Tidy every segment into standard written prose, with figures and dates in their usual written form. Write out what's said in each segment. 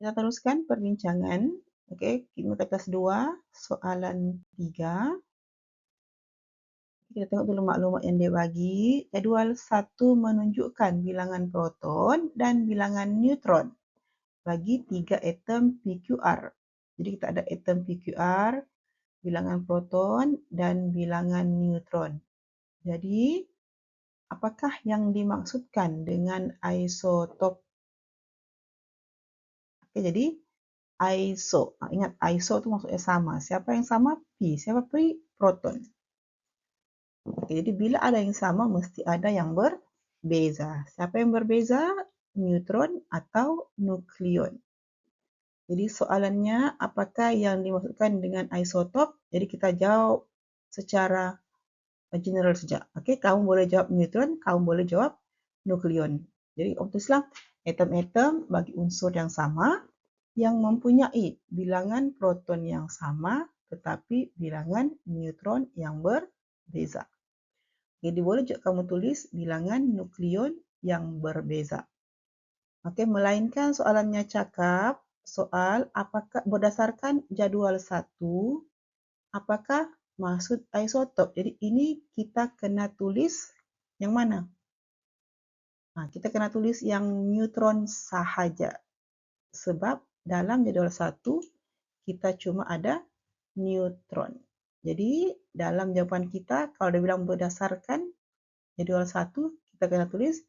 Kita teruskan perbincangan. Okey, kita kelas 2, soalan 3. Kita tengok dulu maklumat yang dia bagi. Jadual 1 menunjukkan bilangan proton dan bilangan neutron bagi 3 atom PQR. Jadi kita ada atom PQR, bilangan proton dan bilangan neutron. Jadi, apakah yang dimaksudkan dengan isotop? Okey, jadi iso. Ingat iso tu maksudnya sama. Siapa yang sama? P. Siapa P? Proton. Okey, jadi bila ada yang sama mesti ada yang berbeza. Siapa yang berbeza? Neutron atau nukleon. Jadi soalannya apakah yang dimaksudkan dengan isotop? Jadi kita jawab secara general saja. Okey, kamu boleh jawab neutron, kamu boleh jawab nukleon. Jadi tulislah atom-atom bagi unsur yang sama yang mempunyai bilangan proton yang sama tetapi bilangan neutron yang berbeza. Jadi boleh juga kamu tulis bilangan nukleon yang berbeza. Okey, melainkan soalannya cakap soal apakah berdasarkan jadual 1, apakah maksud isotop. Jadi ini kita kena tulis yang mana? Kita kena tulis yang neutron sahaja. Sebab dalam jadual 1 kita cuma ada neutron. Jadi dalam jawapan kita kalau dia bilang berdasarkan jadual 1 kita kena tulis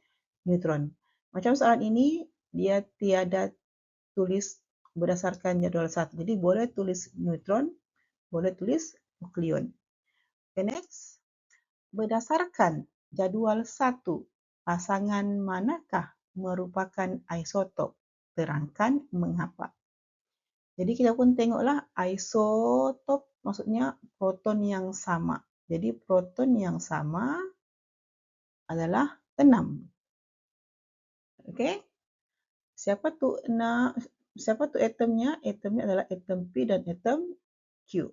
neutron. Macam soalan ini dia tiada tulis berdasarkan jadual 1. Jadi boleh tulis neutron, boleh tulis nukleon. Okay, next. Berdasarkan jadual 1, pasangan manakah merupakan isotop? Terangkan mengapa. Jadi kita pun tengoklah isotop maksudnya proton yang sama. Jadi proton yang sama adalah 6. Okey? Siapa tu atomnya? Atomnya adalah atom P dan atom Q.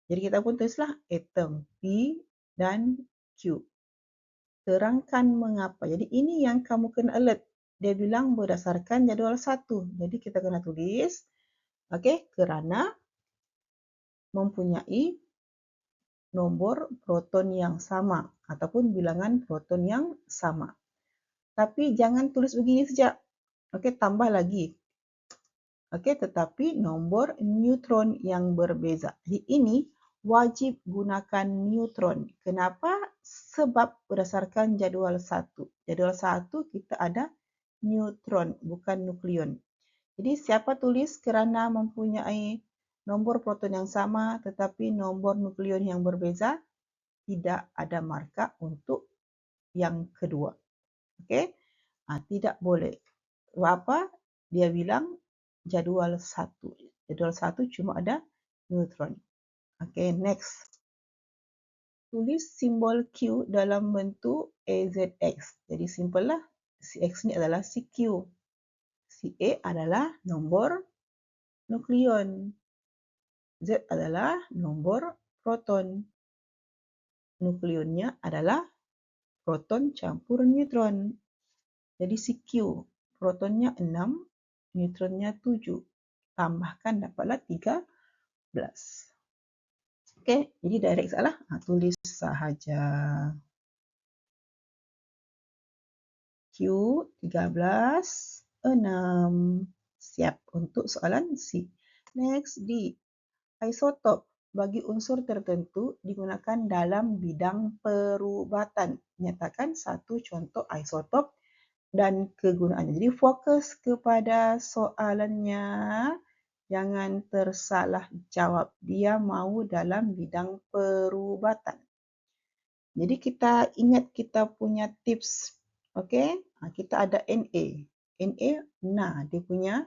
Jadi kita pun tulislah atom P dan Q. Terangkan mengapa. Jadi ini yang kamu kena alert. Dia bilang berdasarkan jadual 1. Jadi kita kena tulis, okey, kerana mempunyai nombor proton yang sama ataupun bilangan proton yang sama. Tapi jangan tulis begini saja. Okey, tambah lagi. Okey, tetapi nombor neutron yang berbeza. Jadi ini wajib gunakan neutron. Kenapa? Sebab berdasarkan jadual 1. Jadual 1 kita ada neutron, bukan nukleon. Jadi siapa tulis kerana mempunyai nombor proton yang sama tetapi nombor nukleon yang berbeza, tidak ada markah untuk yang kedua. Okey? Tidak boleh. Sebab apa? Dia bilang jadual 1. Jadual 1 cuma ada neutron. Okey, next. Tulis simbol Q dalam bentuk AZX. Jadi simple lah. Si X ni adalah si Q. Si A adalah nombor nukleon. Z adalah nombor proton. Nukleonnya adalah proton campur neutron. Jadi si Q, protonnya 6, neutronnya 7. Tambahkan dapatlah 13. Okey, jadi direct salah. Tulis sahaja. Q 13, 6. Siap untuk soalan C. Next, D. Isotop bagi unsur tertentu digunakan dalam bidang perubatan. Nyatakan satu contoh isotop dan kegunaannya. Jadi fokus kepada soalannya. Jangan tersalah jawab. Dia mahu dalam bidang perubatan. Jadi kita ingat kita punya tips. Okey? Kita ada Na. Na, dia punya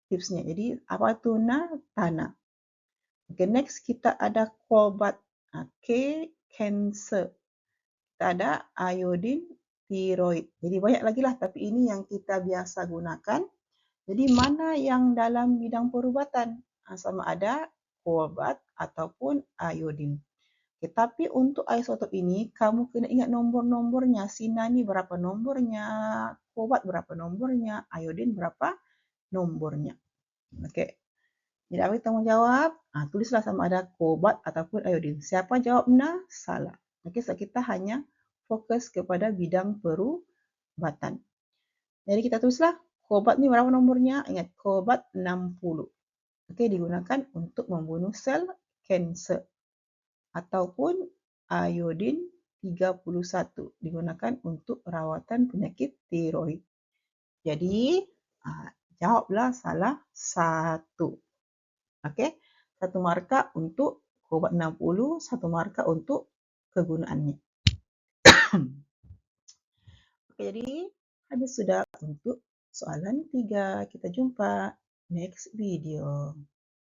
tipsnya. Jadi apa tu Na? Tanah. Okay, next kita ada cobalt. K, cancer. Kita ada iodine, tiroid. Jadi banyak lagi lah, tapi ini yang kita biasa gunakan. Jadi mana yang dalam bidang perubatan? Sama ada cobalt ataupun iodine. Okay, tapi untuk isotop ini, kamu kena ingat nombor-nombornya. Sinar ni berapa nombornya, cobalt berapa nombornya, iodine berapa nombornya. Okey. Tidak ambil tanggungjawab, tulislah sama ada kobat ataupun iodin. Siapa jawab benar? Salah. Okey, so kita hanya fokus kepada bidang perubatan. Jadi kita tulislah kobat ni berapa nomornya? Ingat, kobat 60. Okey, digunakan untuk membunuh sel kanser. Ataupun iodin 31 digunakan untuk rawatan penyakit tiroid. Jadi, jawablah salah satu. Okey, 1 markah untuk kobat 60, 1 markah untuk kegunaannya. Okey, jadi habis sudah untuk soalan 3. Kita jumpa next video.